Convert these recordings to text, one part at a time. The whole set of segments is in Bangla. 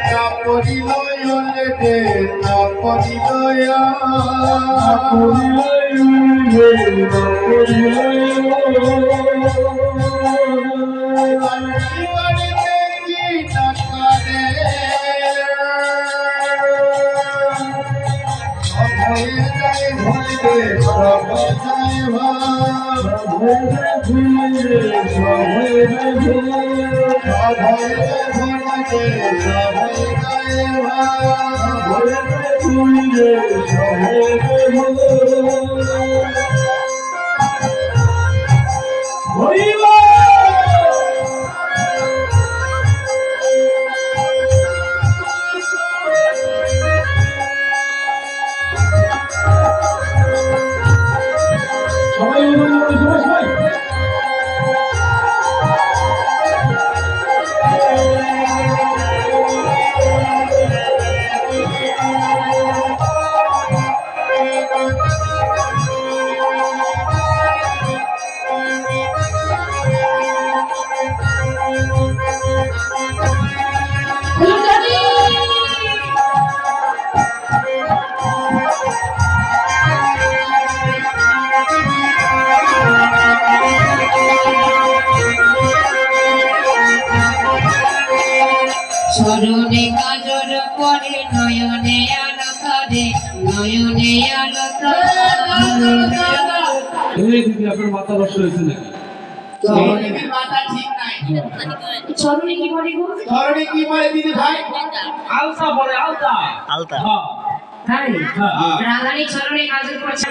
না পরিলয় দে না পরিলয় স্মরণে কাজর করে নয়নে আলোকারে নয়নে আপনার মাথা নষ্ট হয়েছে নাকি? মাথা ঠিক নাই। স্মরণে কি বলে গো? স্মরণে কি বলে দিদি ভাই? আলতা বলে আলতা। আলতা। হ্যাঁ রাধারানী স্মরণে কাজর করছে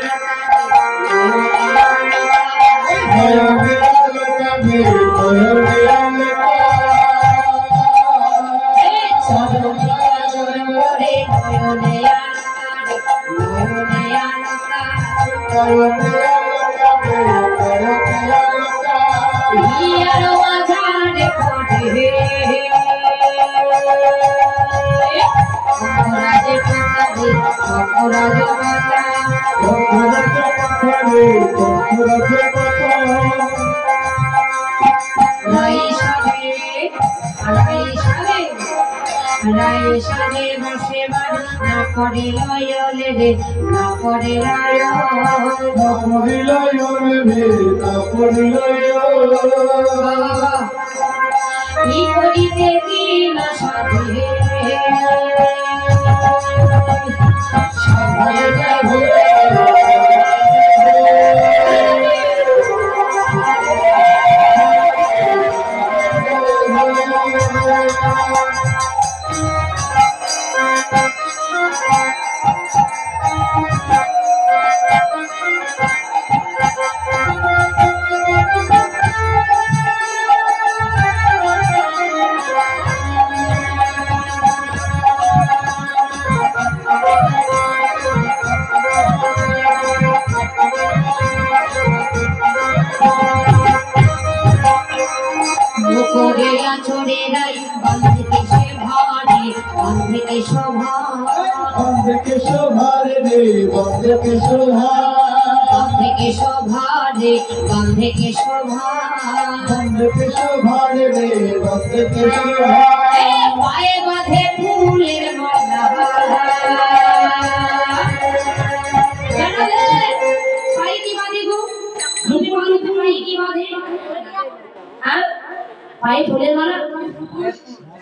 বসে না করে লয়লে রে না করে কি করিতে কি না সাধে চড়ে রাই বন্ধকে সে ভারে বন্ধকে শোভা বন্ধকে শোভারে রে বন্ধকে শোভা বন্ধকে শোভা রে বন্ধকে শোভা বন্ধকে শোভারে রে বন্ধকে শোভা পায়ে বাঁধে ফুলের মালা পায়ে কি বাঁধে গো তুমি বলো তো পায়ে কি বাঁধে হ্যাঁ পায়ে ফুলের মালা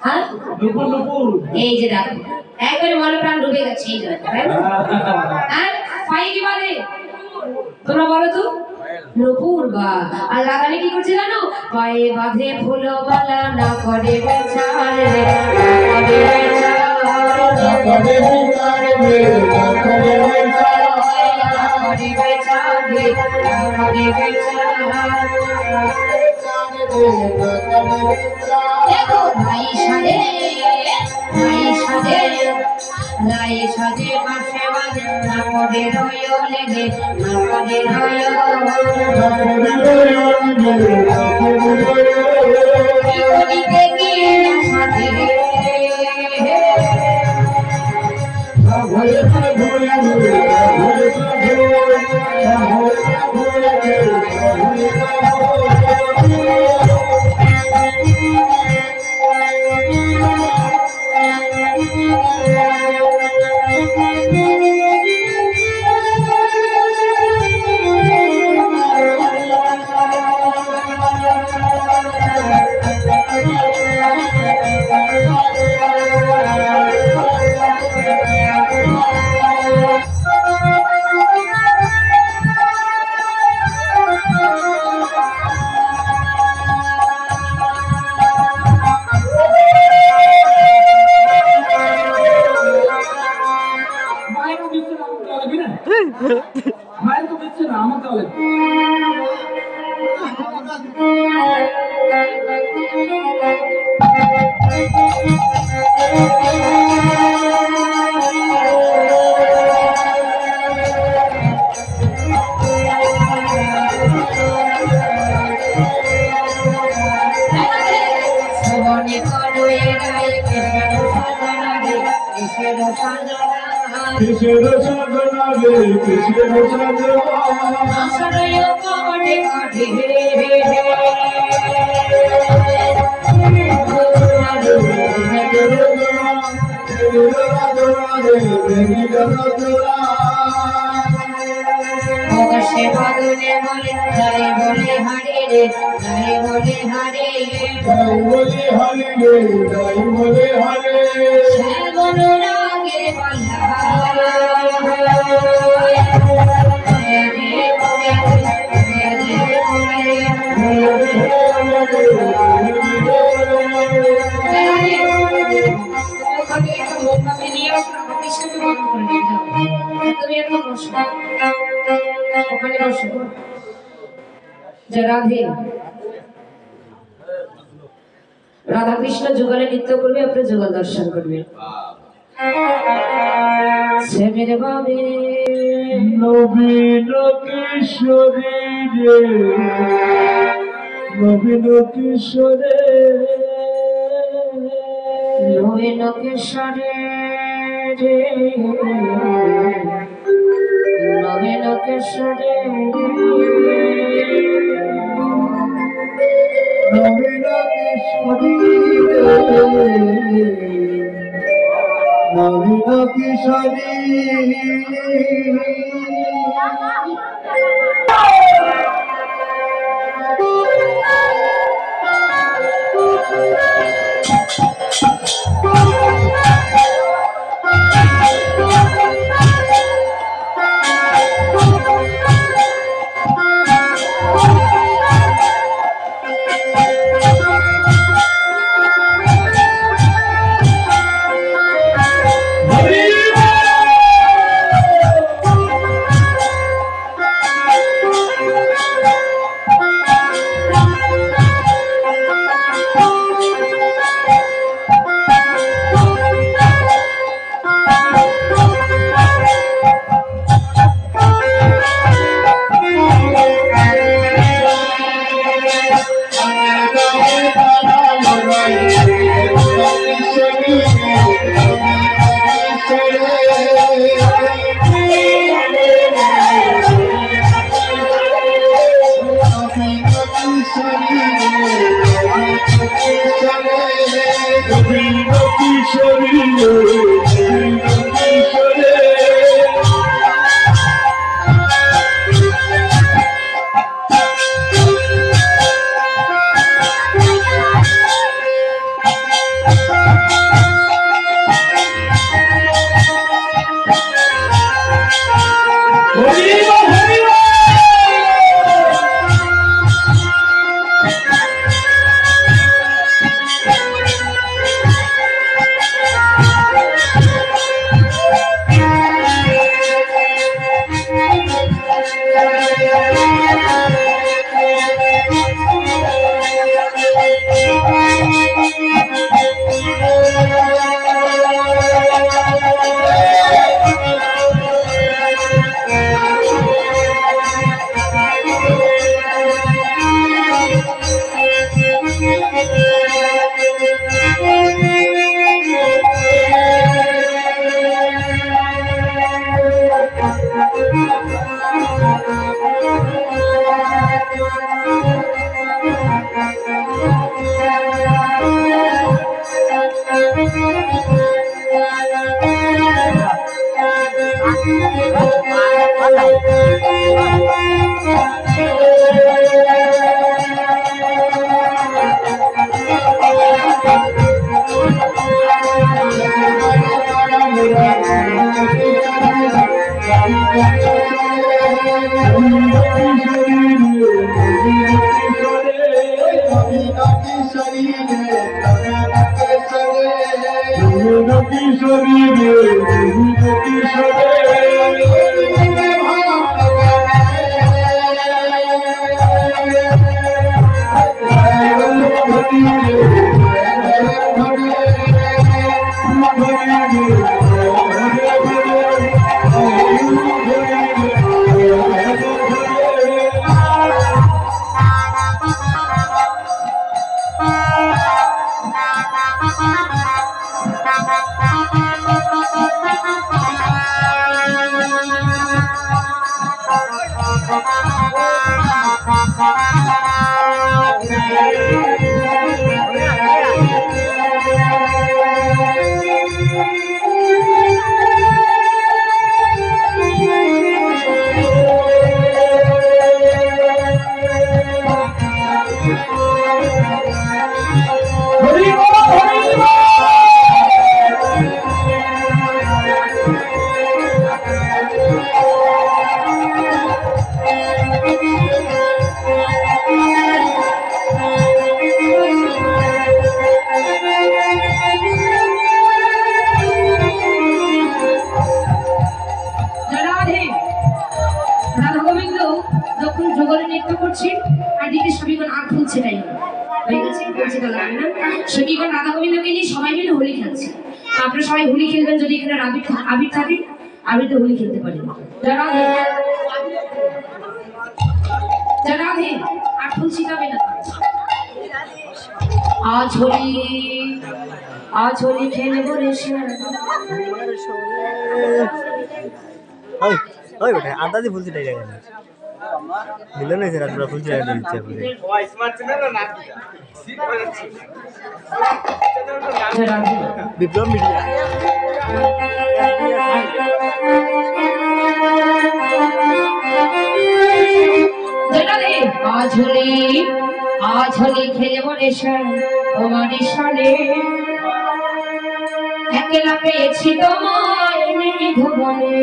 হ্যাঁ এই যে দেখো একবারে মনে প্রাণ ডুবে গেছে এই জায়গাটা হ্যাঁ পায়ে কি বাঁধে তোমরা বলো তো নুপুর বা আর লাগালে কি করছে জানো পায়ে বাঁধে ফুলবালা না করে বেচার রে না করে বেচার রে না করে বেচার রে না করে বেচার দেখো ভাই সাজে লাই সাজে পাশে বাজে না করে রয়লে রে না করে কিসের সাধনা রে কিসের সে বদলে বলে জয় বলে হারে রে জয় বলে হারে জয় বলে হরে রে জয় বলে হরে শ্যামল রাগে তুমি এখন বসো ওখানে বসো রাধে রাধা কৃষ্ণ যুগলে নৃত্য করবে আপনার যুগল দর্শন করবে সে মেরে বাবে নবীন কিশোরী রে নবীন কিশোরে নবীন কিশোরে রে নবীন কিশোরে নবীন কিশোরী নবীন কিশোরী आज होली खेले बोले ओए बेटा आधा दी फुल चिटाई लगा दिलो नहीं जरा पूरा फुल चिटाई दे दिया पूरे ওই স্মার্ট ছিল না সিট করে ছিল विप्लव मीडिया आज होली खेले बोले তোমার সালে একলা পেয়েছি তোমায় নিধুবনে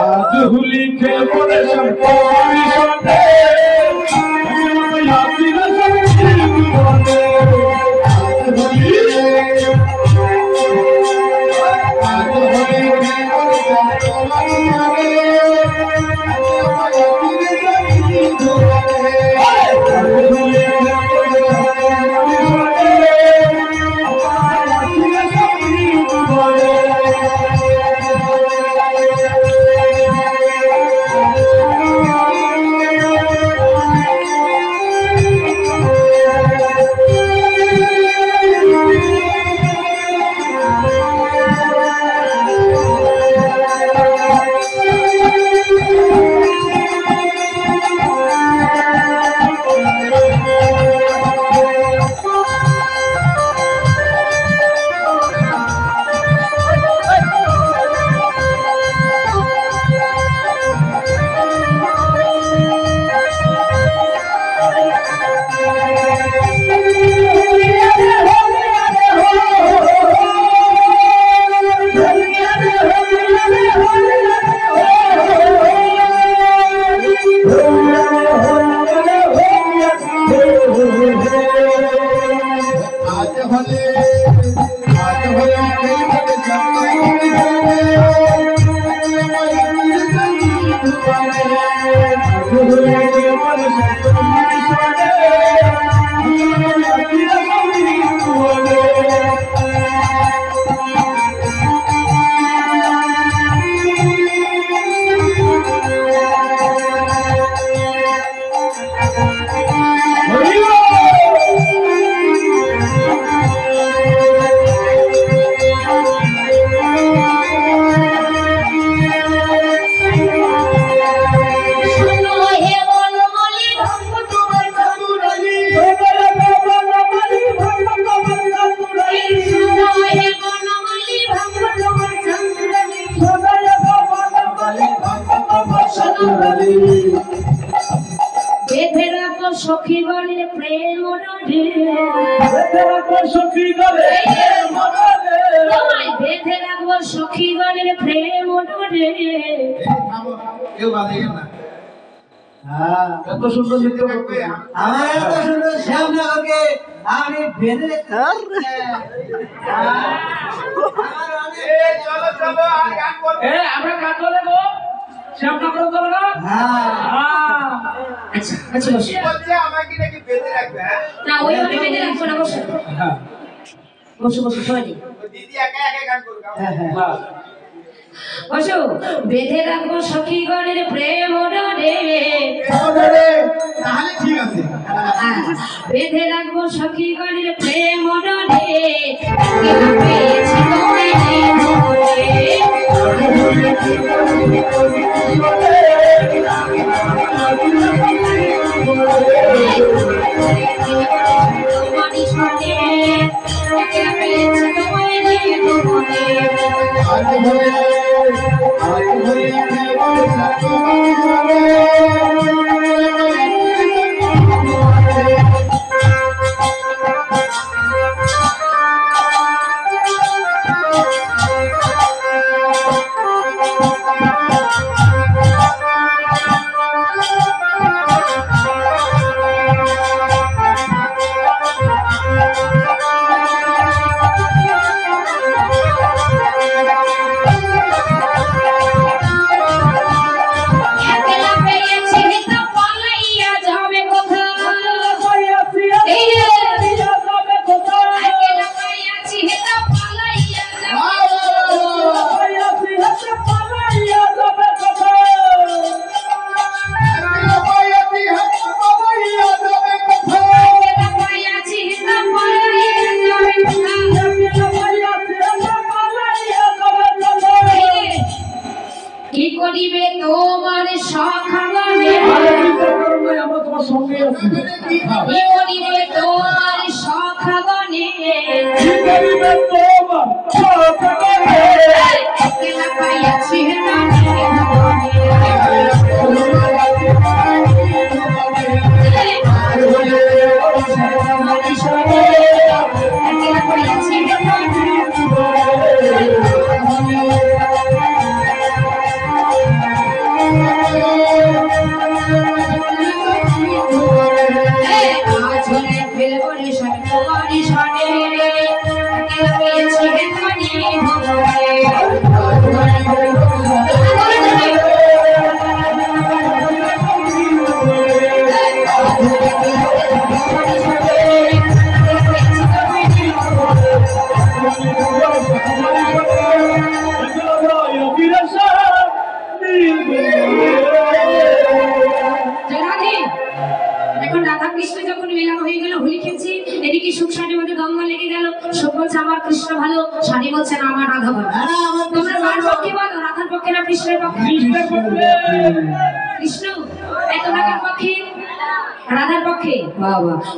আজ হোলি খেলবো রে তোমার সাথে আমি না সত্যি বলে আজ হোলি খেলবো রে তোমার সখী গণের প্রেম তোমায় বেঁধে রাখবো সখী গণের প্রেম কত সুন্দর নৃত্য করতে আমার এত সুন্দর শ্যামনগরকে আমি বেঁধে চলো চলো আর গান করব আমরা গান বলে গো শ্যামনগর চলো না আচ্ছা আচ্ছা বসে বলছে আমাকে নাকি বেঁধে রাখবে হ্যাঁ না ওইভাবে বেঁধে রাখবো না বসে বসে বসে সবাই দিদি একা একা গান করবে হ্যাঁ হ্যাঁ বসো বেঁধে রাখবো সখীগণের প্রেম ডোরে তাহলে ঠিক আছে বেঁধে রাখবো সখীগণের প্রেম ডোরে পেয়েছি তোমায়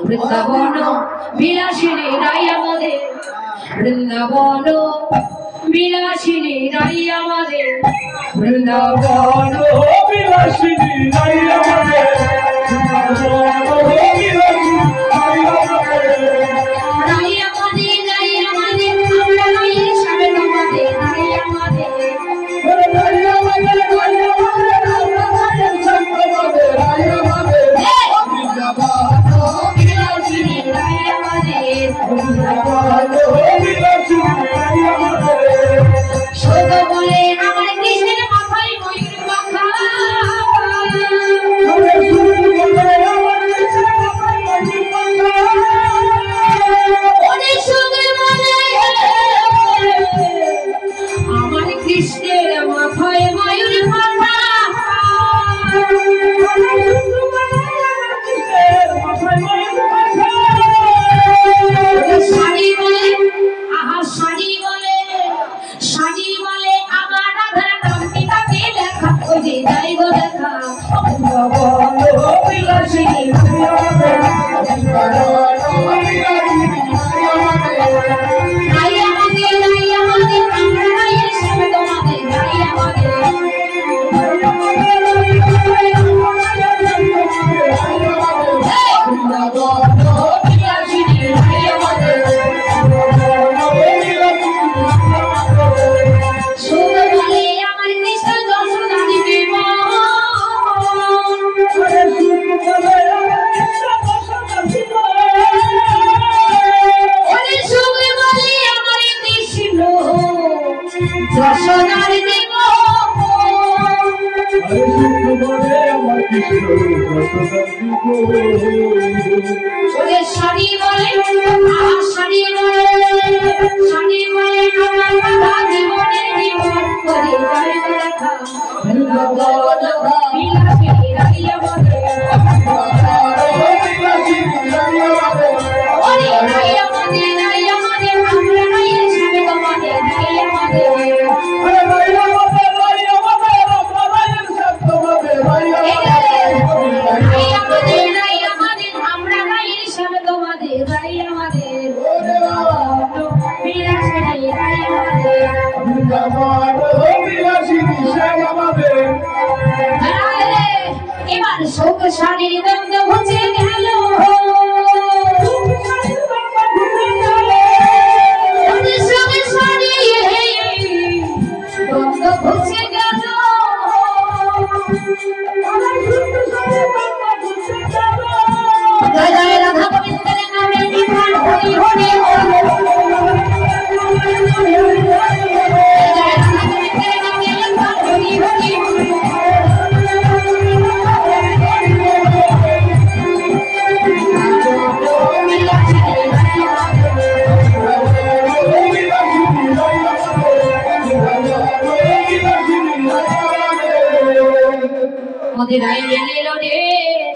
বৃন্দাবন বিলাসিনী রাই আমাদের বৃন্দাবন বিলাসিনী রাই আমাদের বৃন্দাবন বিলাসিনী রাই আমাদের রাই আমাদের রাই আমাদের আমরা রাই সাবে আমাদের রাই আমাদের বলে আমার কৃষ্ণের মাথায় ময়ূর পাখা আমার কৃষ্ণের মাথায় ময়ূর পাখা শাড়ি বলে আহা শাড়ি বলে শাড়ি বলে আমার রাধার নাম পিতাকে লেখা ওই যে যাই গো দেখা বিলাসিনী রাই আমাদের রাই আমাদের আমরা রাই হিসেবে তোমাদের রাই আমাদের বিলাসিনী রাই আমাদের সুন্দর বলে আমার কৃষ্ণ যশোদা দিবে যশোদার দেব ওরে শাড়ি বলে শাড়ি বলে শাড়ি বলে আমার রাধা জীবনের জীবন করে আমার অভিলাষিনী শ্যাম আমাদের এবার শোক শাড়ির দ্বন্দ্ব ঘুচে গেল ঘুচে গেল জয় জয় রাধা গোবিন্দের নামে নিধান হরি হরি মোদের রাই এলেল রে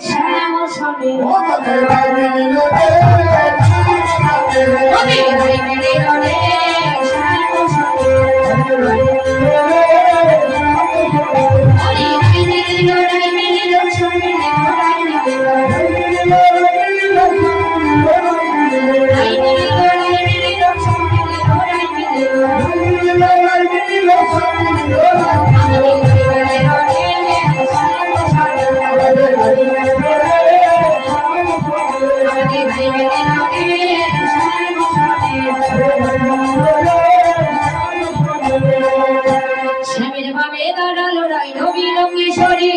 শ্যাম সনে মোদের রাই এলেল রে শ্যাম সনে শ্যামের ভাবে দাঁড়ালো রাই রবি লঙ্গেশ্বরী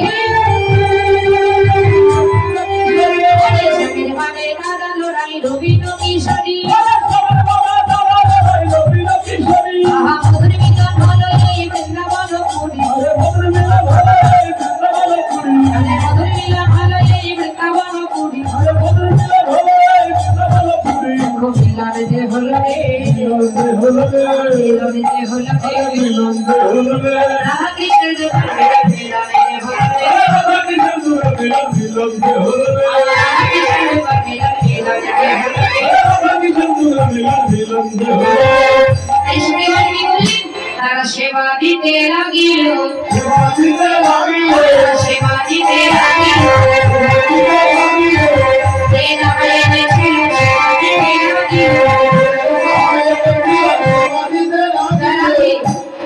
শ্যামের ভাবে দাঁড়ালো রাই রবি লঙ্গেশ্বরী মধুর মিলন হলো এই বৃন্দাবন পুরী মধুর মিলন হলো এই বৃন্দাবন পুরী মিলন যে হলো রে মিলন যে হলো রে রাধা কৃষ্ণের যে তারা সেবা দিতে লাগিল সেবা দিতে লাগিল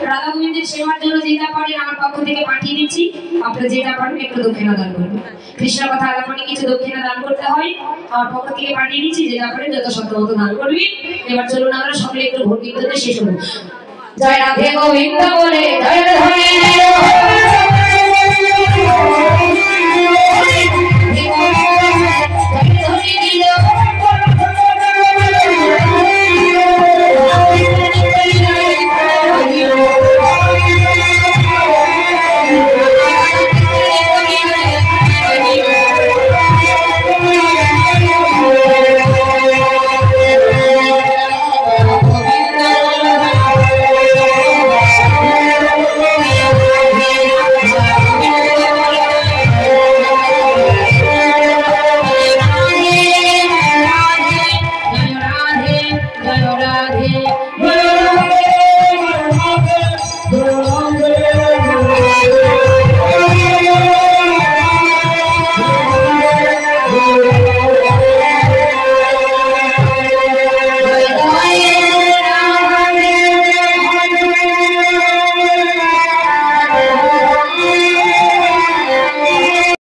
রাধা গোবিন্দের সেবার জন্য যেটা পারেন আমার পক্ষ থেকে পাঠিয়ে দিচ্ছি আপনারা যেটা পারেন একটু দক্ষিণা দান করবেন কৃষ্ণের কথা আলাপনে কিছু দক্ষিণা দান করতে হয় আমার পক্ষ থেকে পাঠিয়ে দিচ্ছি যেটা পারেন যত সাধ্য মতো দান করবি এবার চলুন আমরা সকলে একটু ভোট বিদ্যুতে শেষ হবো জয় রাধে গোবিন্দ বলে জয় রাধে Radhe